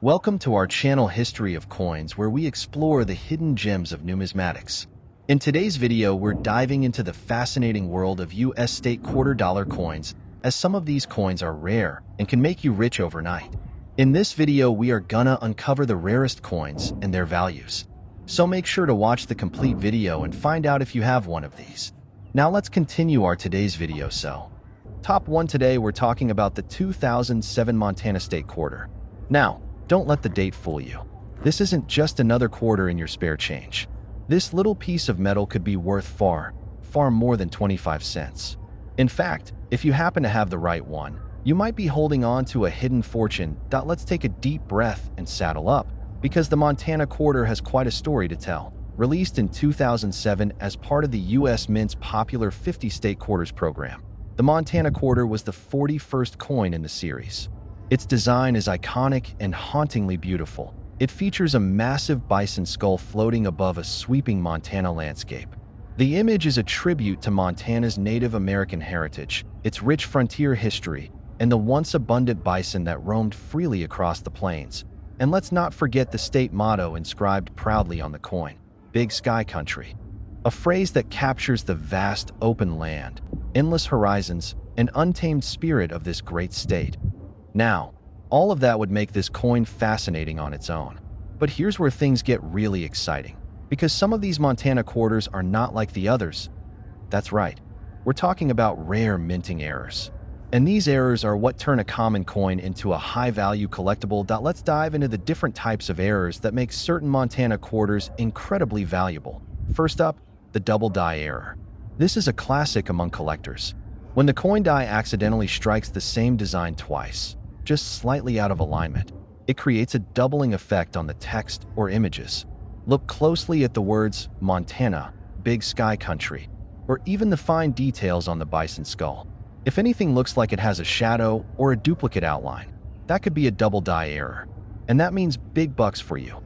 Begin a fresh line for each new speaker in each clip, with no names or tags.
Welcome to our channel History of Coins, where we explore the hidden gems of numismatics. In today's video, we're diving into the fascinating world of US state quarter-dollar coins, as some of these coins are rare and can make you rich overnight. In this video, we are gonna uncover the rarest coins and their values. So make sure to watch the complete video and find out if you have one of these. Now let's continue our today's video. Top 1 today, we're talking about the 2007 Montana State Quarter. Now, don't let the date fool you. This isn't just another quarter in your spare change. This little piece of metal could be worth far more than 25 cents. In fact, if you happen to have the right one, you might be holding on to a hidden fortune. Let's take a deep breath and saddle up, because the Montana Quarter has quite a story to tell. Released in 2007 as part of the U.S. Mint's popular 50 state quarters program, the Montana Quarter was the 41st coin in the series. Its design is iconic and hauntingly beautiful. It features a massive bison skull floating above a sweeping Montana landscape. The image is a tribute to Montana's Native American heritage, its rich frontier history, and the once abundant bison that roamed freely across the plains. And let's not forget the state motto inscribed proudly on the coin, "Big Sky Country," a phrase that captures the vast open land, endless horizons, and untamed spirit of this great state. Now, all of that would make this coin fascinating on its own. But here's where things get really exciting, because some of these Montana quarters are not like the others. That's right, we're talking about rare minting errors. And these errors are what turn a common coin into a high-value collectible. Let's dive into the different types of errors that make certain Montana quarters incredibly valuable. First up, the double die error. This is a classic among collectors. When the coin die accidentally strikes the same design twice, just slightly out of alignment, it creates a doubling effect on the text or images. Look closely at the words Montana, Big Sky Country, or even the fine details on the bison skull. If anything looks like it has a shadow or a duplicate outline, that could be a double die error, and that means big bucks for you.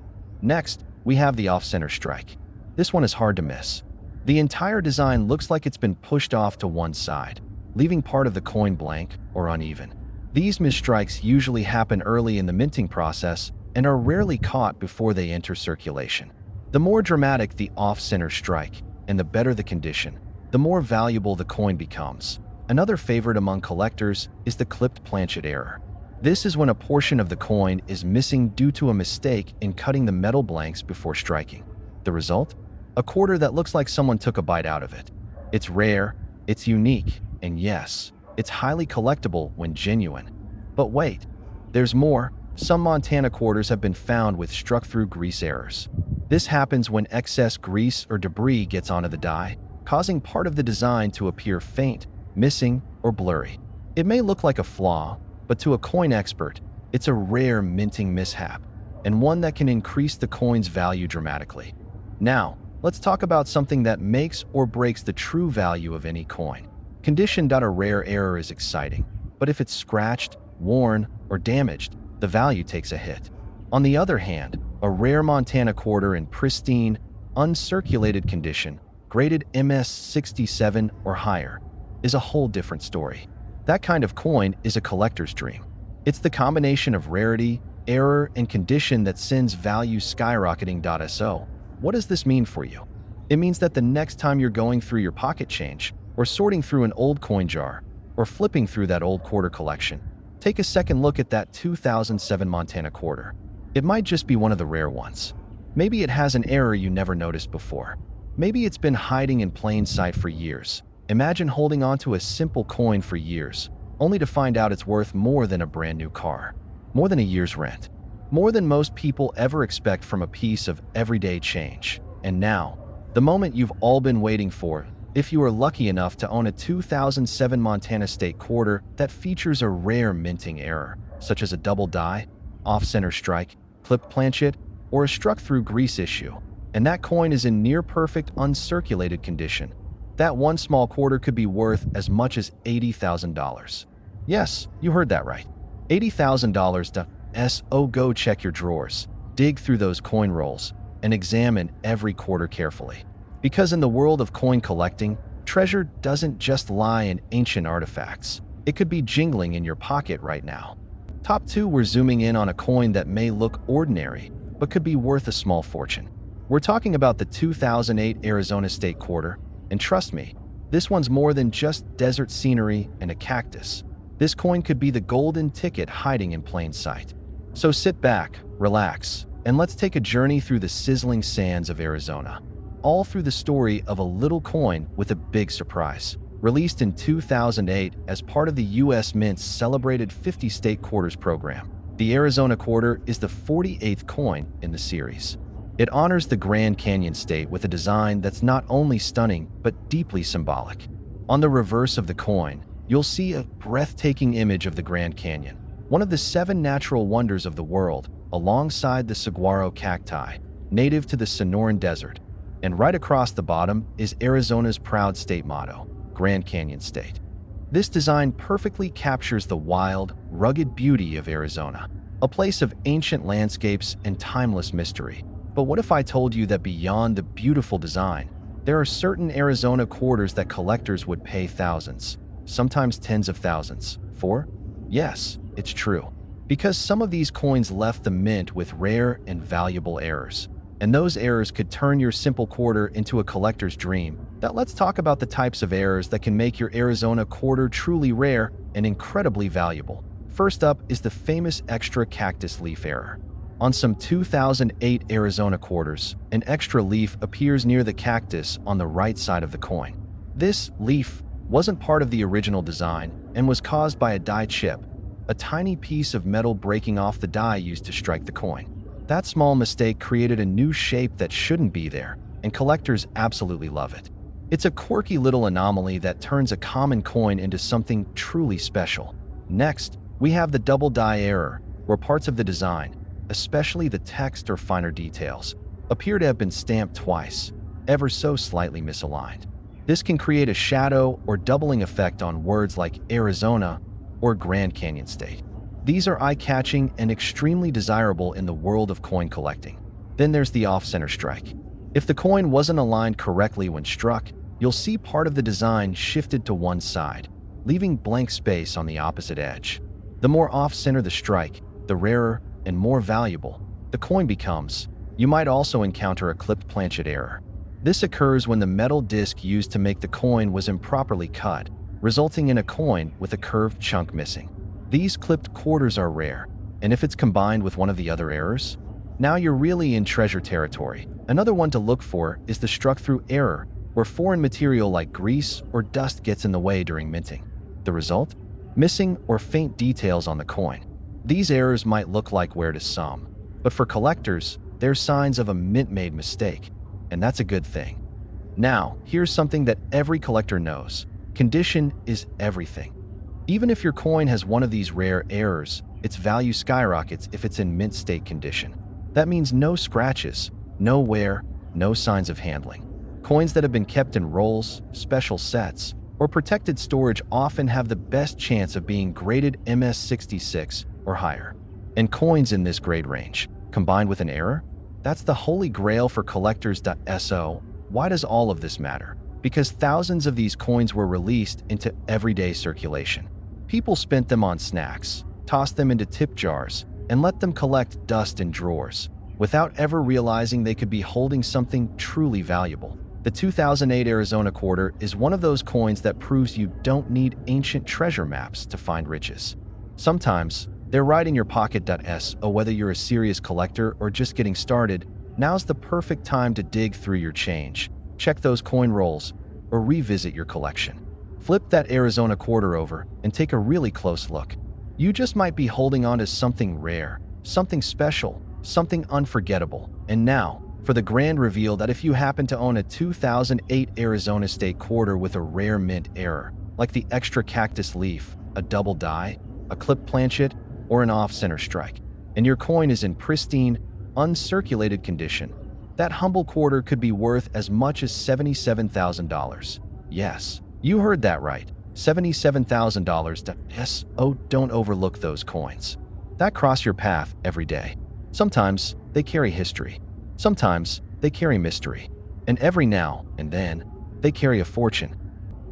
Next, we have the off-center strike. This one is hard to miss. The entire design looks like it's been pushed off to one side, leaving part of the coin blank or uneven. These misstrikes usually happen early in the minting process and are rarely caught before they enter circulation. The more dramatic the off-center strike and the better the condition, the more valuable the coin becomes. Another favorite among collectors is the clipped planchet error. This is when a portion of the coin is missing due to a mistake in cutting the metal blanks before striking. The result? A quarter that looks like someone took a bite out of it. It's rare, it's unique, and yes, it's highly collectible when genuine. But wait, there's more. Some Montana quarters have been found with struck-through grease errors. This happens when excess grease or debris gets onto the die, causing part of the design to appear faint, missing, or blurry. It may look like a flaw, but to a coin expert, it's a rare minting mishap, and one that can increase the coin's value dramatically. Now, let's talk about something that makes or breaks the true value of any coin. Condition. A rare error is exciting, but if it's scratched, worn, or damaged, the value takes a hit. On the other hand, a rare Montana quarter in pristine, uncirculated condition, graded MS67 or higher, is a whole different story. That kind of coin is a collector's dream. It's the combination of rarity, error, and condition that sends value skyrocketing. So, what does this mean for you? It means that the next time you're going through your pocket change, or sorting through an old coin jar, or flipping through that old quarter collection, take a second look at that 2007 Montana quarter. It might just be one of the rare ones. Maybe it has an error you never noticed before. Maybe it's been hiding in plain sight for years. Imagine holding onto a simple coin for years, only to find out it's worth more than a brand new car, more than a year's rent, more than most people ever expect from a piece of everyday change. And now, the moment you've all been waiting for, if you are lucky enough to own a 2007 Montana State Quarter that features a rare minting error, such as a double die, off-center strike, clipped planchet, or a struck-through grease issue, and that coin is in near-perfect uncirculated condition, that one small quarter could be worth as much as $80,000. Yes, you heard that right. $80,000. So go check your drawers, dig through those coin rolls, and examine every quarter carefully. Because in the world of coin collecting, treasure doesn't just lie in ancient artifacts. It could be jingling in your pocket right now. Top 2, we're zooming in on a coin that may look ordinary, but could be worth a small fortune. We're talking about the 2008 Arizona State Quarter, and trust me, this one's more than just desert scenery and a cactus. This coin could be the golden ticket hiding in plain sight. So sit back, relax, and let's take a journey through the sizzling sands of Arizona. All through the story of a little coin with a big surprise. Released in 2008 as part of the U.S. Mint's celebrated 50 state quarters program, the Arizona Quarter is the 48th coin in the series. It honors the Grand Canyon state with a design that's not only stunning but deeply symbolic. On the reverse of the coin, you'll see a breathtaking image of the Grand Canyon, one of the 7 natural wonders of the world, alongside the saguaro cacti, native to the Sonoran Desert. And right across the bottom is Arizona's proud state motto, Grand Canyon State. This design perfectly captures the wild, rugged beauty of Arizona, a place of ancient landscapes and timeless mystery. But what if I told you that beyond the beautiful design, there are certain Arizona quarters that collectors would pay thousands, sometimes tens of thousands, for? Yes, it's true. Because some of these coins left the mint with rare and valuable errors. And those errors could turn your simple quarter into a collector's dream. Now let's talk about the types of errors that can make your Arizona quarter truly rare and incredibly valuable. First up is the famous extra cactus leaf error. On some 2008 Arizona quarters, an extra leaf appears near the cactus on the right side of the coin. This leaf wasn't part of the original design and was caused by a die chip, a tiny piece of metal breaking off the die used to strike the coin. That small mistake created a new shape that shouldn't be there, and collectors absolutely love it. It's a quirky little anomaly that turns a common coin into something truly special. Next, we have the double die error, where parts of the design, especially the text or finer details, appear to have been stamped twice, ever so slightly misaligned. This can create a shadow or doubling effect on words like Arizona or Grand Canyon State. These are eye-catching and extremely desirable in the world of coin collecting. Then there's the off-center strike. If the coin wasn't aligned correctly when struck, you'll see part of the design shifted to one side, leaving blank space on the opposite edge. The more off-center the strike, the rarer and more valuable the coin becomes. You might also encounter a clipped planchet error. This occurs when the metal disc used to make the coin was improperly cut, resulting in a coin with a curved chunk missing. These clipped quarters are rare, and if it's combined with one of the other errors, now you're really in treasure territory. Another one to look for is the struck-through error, where foreign material like grease or dust gets in the way during minting. The result? Missing or faint details on the coin. These errors might look like wear to some, but for collectors, they're signs of a mint-made mistake, and that's a good thing. Now, here's something that every collector knows. Condition is everything. Even if your coin has one of these rare errors, its value skyrockets if it's in mint state condition. That means no scratches, no wear, no signs of handling. Coins that have been kept in rolls, special sets, or protected storage often have the best chance of being graded MS66 or higher. And coins in this grade range, combined with an error, that's the holy grail for collectors. So, why does all of this matter? Because thousands of these coins were released into everyday circulation. People spent them on snacks, tossed them into tip jars, and let them collect dust in drawers, without ever realizing they could be holding something truly valuable. The 2008 Arizona Quarter is one of those coins that proves you don't need ancient treasure maps to find riches. Sometimes, they're right in your pocket. So whether you're a serious collector or just getting started, now's the perfect time to dig through your change, check those coin rolls, or revisit your collection. Flip that Arizona Quarter over and take a really close look. You just might be holding on to something rare, something special, something unforgettable. And now, for the grand reveal that if you happen to own a 2008 Arizona State Quarter with a rare mint error, like the extra cactus leaf, a double die, a clipped planchet, or an off-center strike, and your coin is in pristine, uncirculated condition, that humble quarter could be worth as much as $77,000. Yes, you heard that right, $77,000. Oh, don't overlook those coins that cross your path every day. Sometimes they carry history, sometimes they carry mystery, and every now and then they carry a fortune.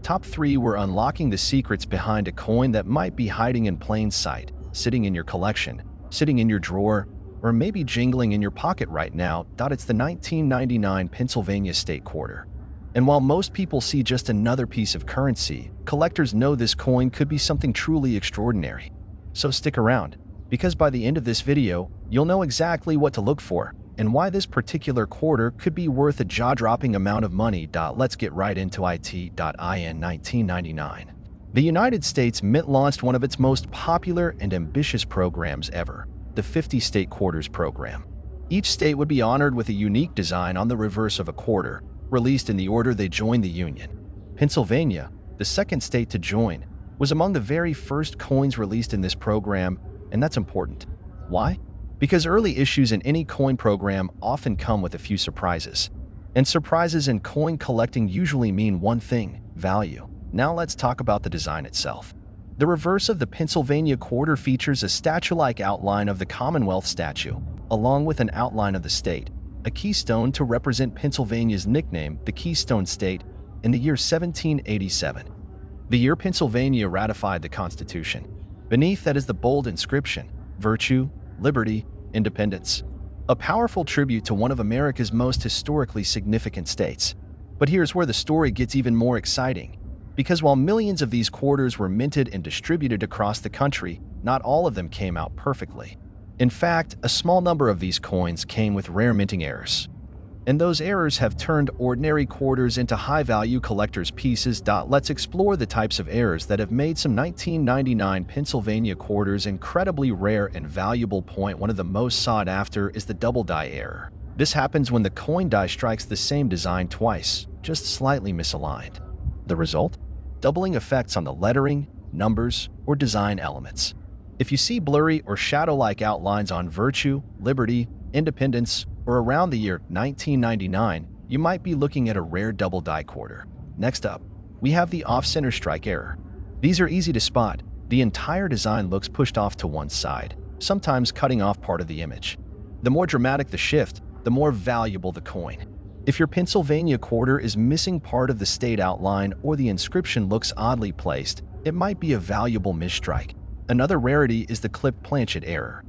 Top 3, we're unlocking the secrets behind a coin that might be hiding in plain sight. sitting in your collection, sitting in your drawer, or maybe jingling in your pocket right now. It's the 1999 Pennsylvania State Quarter. And while most people see just another piece of currency, collectors know this coin could be something truly extraordinary. So stick around, because by the end of this video, you'll know exactly what to look for and why this particular quarter could be worth a jaw-dropping amount of money. Let's get right into it. In 1999, the United States Mint launched one of its most popular and ambitious programs ever, the 50 State Quarters program. Each state would be honored with a unique design on the reverse of a quarter, released in the order they joined the Union. Pennsylvania, the second state to join, was among the very first coins released in this program, and that's important. Why? Because early issues in any coin program often come with a few surprises. And surprises in coin collecting usually mean one thing: value. Now let's talk about the design itself. The reverse of the Pennsylvania quarter features a statue-like outline of the Commonwealth statue, along with an outline of the state, a keystone to represent Pennsylvania's nickname, the Keystone State, in the year 1787. The year Pennsylvania ratified the Constitution. Beneath that is the bold inscription, Virtue, Liberty, Independence, a powerful tribute to one of America's most historically significant states. But here's where the story gets even more exciting. Because while millions of these quarters were minted and distributed across the country, not all of them came out perfectly. In fact, a small number of these coins came with rare minting errors. And those errors have turned ordinary quarters into high-value collector's pieces. Let's explore the types of errors that have made some 1999 Pennsylvania quarters incredibly rare and valuable. Point one of the most sought after is the double die error. This happens when the coin die strikes the same design twice, just slightly misaligned. The result? Doubling effects on the lettering, numbers, or design elements. If you see blurry or shadow-like outlines on Virtue, Liberty, Independence, or around the year 1999, you might be looking at a rare double die quarter. Next up, we have the off-center strike error. These are easy to spot. The entire design looks pushed off to one side, sometimes cutting off part of the image. The more dramatic the shift, the more valuable the coin. If your Pennsylvania quarter is missing part of the state outline or the inscription looks oddly placed, it might be a valuable misstrike. Another rarity is the clipped planchet error,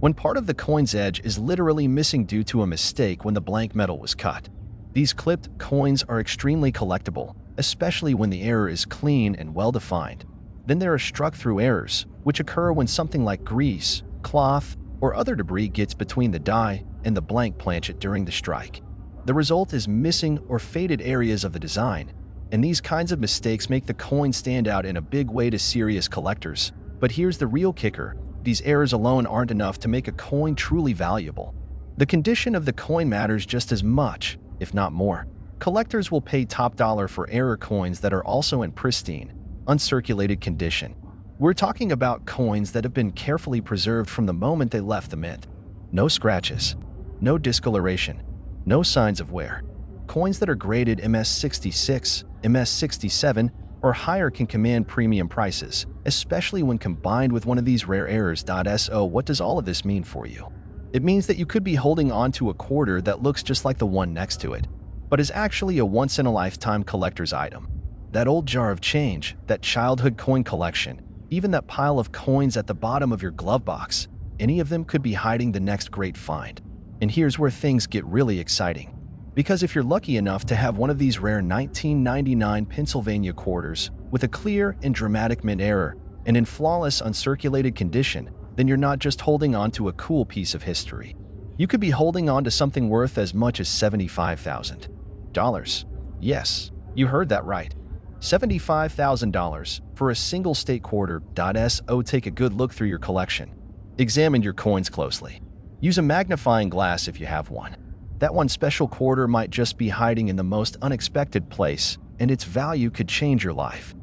when part of the coin's edge is literally missing due to a mistake when the blank metal was cut. These clipped coins are extremely collectible, especially when the error is clean and well-defined. Then there are struck-through errors, which occur when something like grease, cloth, or other debris gets between the die and the blank planchet during the strike. The result is missing or faded areas of the design, and these kinds of mistakes make the coin stand out in a big way to serious collectors. But here's the real kicker: these errors alone aren't enough to make a coin truly valuable. The condition of the coin matters just as much, if not more. Collectors will pay top dollar for error coins that are also in pristine, uncirculated condition. We're talking about coins that have been carefully preserved from the moment they left the mint. No scratches, no discoloration, no signs of wear. Coins that are graded MS66, MS67, or higher can command premium prices, especially when combined with one of these rare errors. So what does all of this mean for you? It means that you could be holding on to a quarter that looks just like the one next to it, but is actually a once-in-a-lifetime collector's item. That old jar of change, that childhood coin collection, even that pile of coins at the bottom of your glove box, any of them could be hiding the next great find. And here's where things get really exciting. Because if you're lucky enough to have one of these rare 1999 Pennsylvania quarters with a clear and dramatic mint error and in flawless uncirculated condition, then you're not just holding on to a cool piece of history. You could be holding on to something worth as much as $75,000. Yes, you heard that right. $75,000 for a single state quarter. So take a good look through your collection. Examine your coins closely. Use a magnifying glass if you have one. That one special quarter might just be hiding in the most unexpected place, and its value could change your life.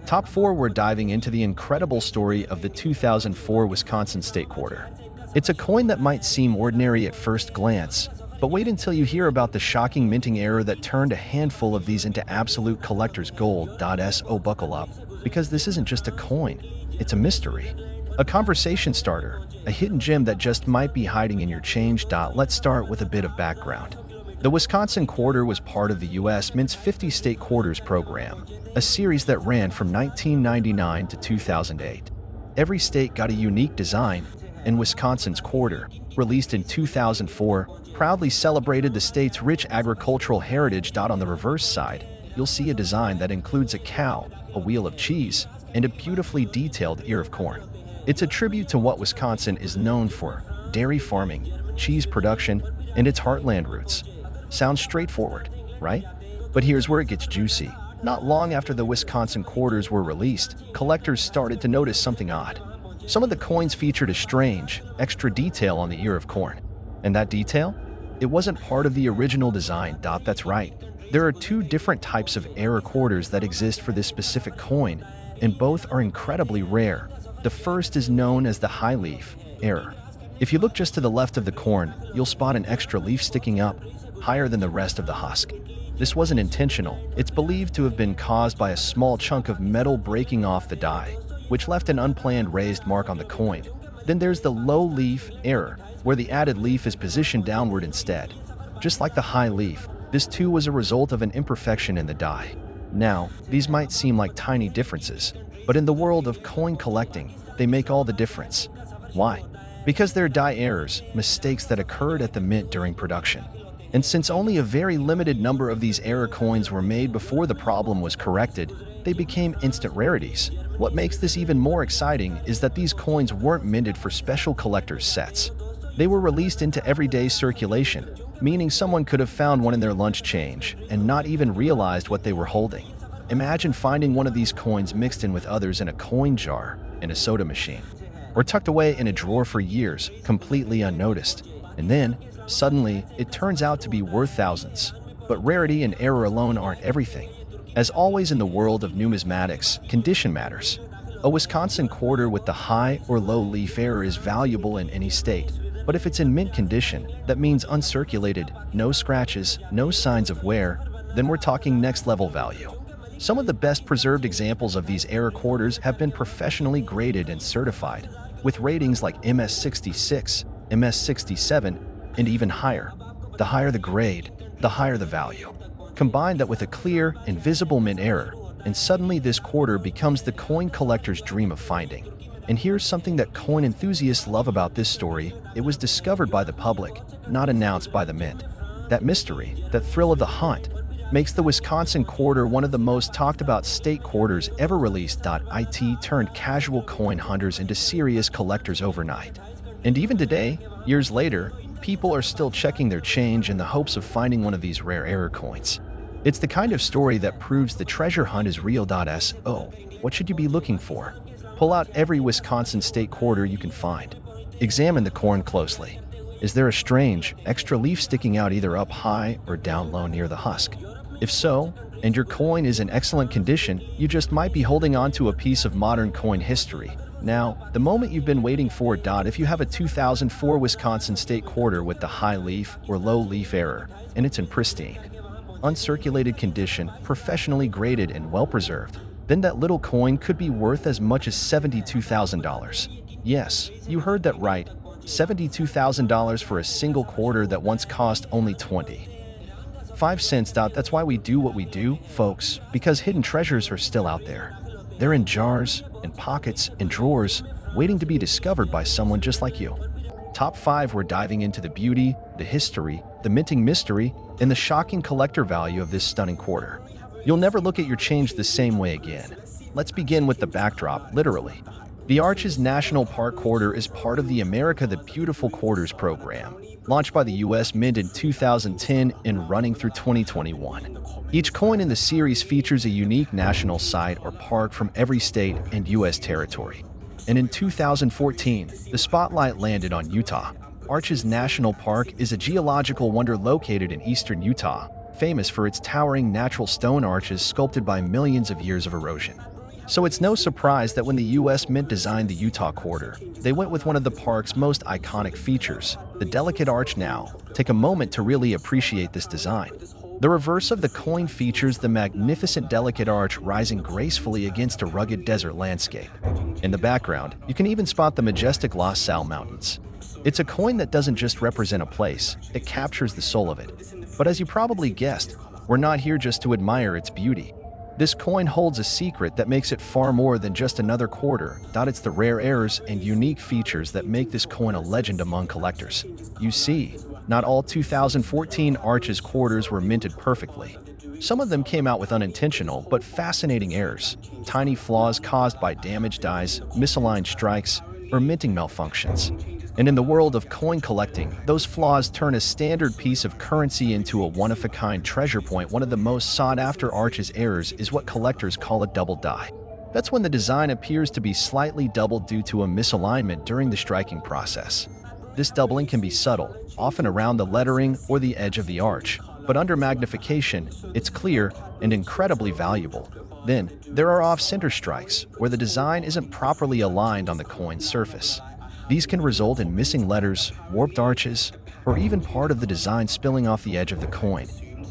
Top 4, we're diving into the incredible story of the 2004 Wisconsin State Quarter. It's a coin that might seem ordinary at first glance, but wait until you hear about the shocking minting error that turned a handful of these into absolute collector's gold. So buckle up, because this isn't just a coin, it's a mystery. A conversation starter, a hidden gem that just might be hiding in your change. Let's start with a bit of background. The Wisconsin Quarter was part of the U.S. Mint's 50 State Quarters program, a series that ran from 1999 to 2008. Every state got a unique design, and Wisconsin's quarter, released in 2004, proudly celebrated the state's rich agricultural heritage. On the reverse side, you'll see a design that includes a cow, a wheel of cheese, and a beautifully detailed ear of corn. It's a tribute to what Wisconsin is known for: dairy farming, cheese production, and its heartland roots. Sounds straightforward, right? But here's where it gets juicy. Not long after the Wisconsin quarters were released, collectors started to notice something odd. Some of the coins featured a strange, extra detail on the ear of corn. And that detail? It wasn't part of the original design. That's right. There are two different types of error quarters that exist for this specific coin, and both are incredibly rare. The first is known as the high leaf error. If you look just to the left of the corn, you'll spot an extra leaf sticking up, higher than the rest of the husk. This wasn't intentional. It's believed to have been caused by a small chunk of metal breaking off the die, which left an unplanned raised mark on the coin. Then there's the low leaf error, where the added leaf is positioned downward instead. Just like the high leaf, this too was a result of an imperfection in the die. Now, these might seem like tiny differences, but in the world of coin collecting, they make all the difference. Why? Because they're die errors, mistakes that occurred at the mint during production. And since only a very limited number of these error coins were made before the problem was corrected, they became instant rarities. What makes this even more exciting is that these coins weren't minted for special collector's sets. They were released into everyday circulation, meaning someone could have found one in their lunch change and not even realized what they were holding. Imagine finding one of these coins mixed in with others in a coin jar, in a soda machine, or tucked away in a drawer for years, completely unnoticed. And then, suddenly, it turns out to be worth thousands. But rarity and error alone aren't everything. As always in the world of numismatics, condition matters. A Wisconsin quarter with the high or low leaf error is valuable in any state. But if it's in mint condition, that means uncirculated, no scratches, no signs of wear, then we're talking next level value. Some of the best preserved examples of these error quarters have been professionally graded and certified, with ratings like MS66, MS67, and even higher. The higher the grade, the higher the value. Combine that with a clear, invisible mint error, and suddenly this quarter becomes the coin collector's dream of finding. And here's something that coin enthusiasts love about this story: it was discovered by the public, not announced by the mint. That mystery, that thrill of the hunt, makes the Wisconsin quarter one of the most talked about state quarters ever released. It turned casual coin hunters into serious collectors overnight. And even today, years later, people are still checking their change in the hopes of finding one of these rare error coins. It's the kind of story that proves the treasure hunt is real. So, what should you be looking for? Pull out every Wisconsin state quarter you can find. Examine the corn closely. Is there a strange, extra leaf sticking out either up high or down low near the husk? If so, and your coin is in excellent condition, you just might be holding on to a piece of modern coin history. Now, the moment you've been waiting for. If you have a 2004 Wisconsin state quarter with the high leaf or low leaf error, and it's in pristine, uncirculated condition, professionally graded and well preserved, then that little coin could be worth as much as $72,000. Yes, you heard that right, $72,000 for a single quarter that once cost only 25 cents. That's why we do what we do, folks, because hidden treasures are still out there. They're in jars, in pockets, in drawers, waiting to be discovered by someone just like you. Top 5, we're diving into the beauty, the history, the minting mystery, and the shocking collector value of this stunning quarter. You'll never look at your change the same way again. Let's begin with the backdrop, literally. The Arches National Park Quarter is part of the America the Beautiful Quarters program, launched by the U.S. Mint in 2010 and running through 2021. Each coin in the series features a unique national site or park from every state and U.S. territory. And in 2014, the spotlight landed on Utah. Arches National Park is a geological wonder located in eastern Utah, famous for its towering natural stone arches sculpted by millions of years of erosion. So it's no surprise that when the U.S. Mint designed the Utah quarter, they went with one of the park's most iconic features, the delicate arch. Now, take a moment to really appreciate this design. The reverse of the coin features the magnificent delicate arch rising gracefully against a rugged desert landscape. In the background, you can even spot the majestic La Salle Mountains. It's a coin that doesn't just represent a place, it captures the soul of it. But as you probably guessed, we're not here just to admire its beauty. This coin holds a secret that makes it far more than just another quarter. It's the rare errors and unique features that make this coin a legend among collectors. You see, not all 2014 Arches quarters were minted perfectly. Some of them came out with unintentional but fascinating errors, tiny flaws caused by damaged dies, misaligned strikes, or minting malfunctions. And in the world of coin collecting, those flaws turn a standard piece of currency into a one-of-a-kind treasure point. One of the most sought-after Arches errors is what collectors call a double die. That's when the design appears to be slightly doubled due to a misalignment during the striking process. This doubling can be subtle, often around the lettering or the edge of the arch, but under magnification, it's clear and incredibly valuable. Then, there are off-center strikes, where the design isn't properly aligned on the coin's surface. These can result in missing letters, warped arches, or even part of the design spilling off the edge of the coin.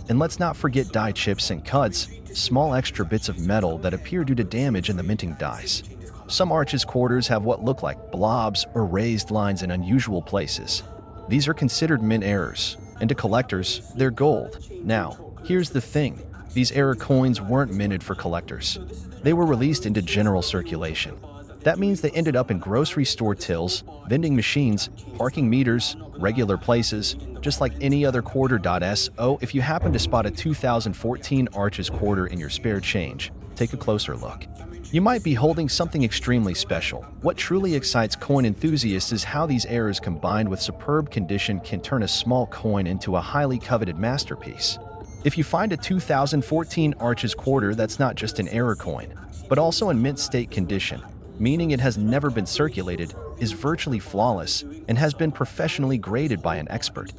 And let's not forget die chips and cuts, small extra bits of metal that appear due to damage in the minting dies. Some Arches quarters have what look like blobs or raised lines in unusual places. These are considered mint errors, and to collectors, they're gold. Now, here's the thing. These error coins weren't minted for collectors. They were released into general circulation. That means they ended up in grocery store tills, vending machines, parking meters, regular places, just like any other quarter. So if you happen to spot a 2014 Arches quarter in your spare change, take a closer look. You might be holding something extremely special. What truly excites coin enthusiasts is how these errors combined with superb condition can turn a small coin into a highly coveted masterpiece. If you find a 2014 Arches quarter that's not just an error coin, but also in mint state condition, meaning it has never been circulated, is virtually flawless, and has been professionally graded by an expert,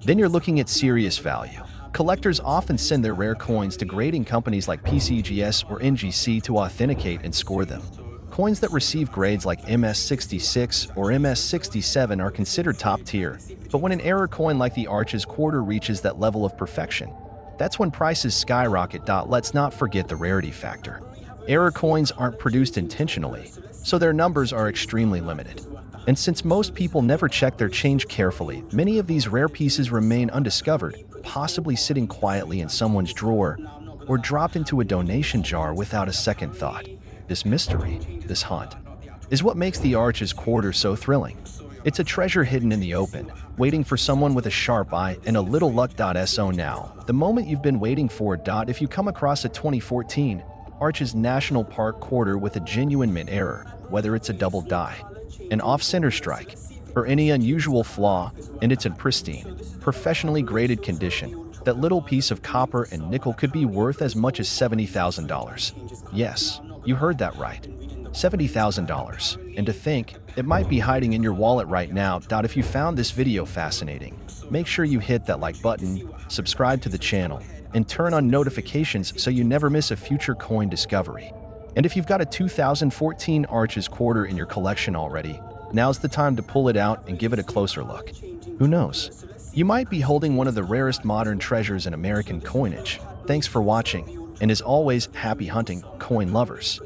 then you're looking at serious value. Collectors often send their rare coins to grading companies like PCGS or NGC to authenticate and score them. Coins that receive grades like MS66 or MS67 are considered top tier, but when an error coin like the Arches quarter reaches that level of perfection, that's when prices skyrocket. Let's not forget the rarity factor. Error coins aren't produced intentionally, so their numbers are extremely limited. And since most people never check their change carefully, many of these rare pieces remain undiscovered, possibly sitting quietly in someone's drawer or dropped into a donation jar without a second thought. This mystery, this hunt, is what makes the Arches quarter so thrilling. It's a treasure hidden in the open, waiting for someone with a sharp eye and a little luck. So now, the moment you've been waiting for. If you come across a 2014 Arches National Park quarter with a genuine mint error, whether it's a double die, an off-center strike, or any unusual flaw, and it's in pristine, professionally graded condition, that little piece of copper and nickel could be worth as much as $70,000. Yes, you heard that right. $70,000. And to think, it might be hiding in your wallet right now. If you found this video fascinating, make sure you hit that like button, subscribe to the channel, and turn on notifications so you never miss a future coin discovery. And if you've got a 2014 Arches quarter in your collection already, now's the time to pull it out and give it a closer look. Who knows? You might be holding one of the rarest modern treasures in American coinage. Thanks for watching, and as always, happy hunting, coin lovers.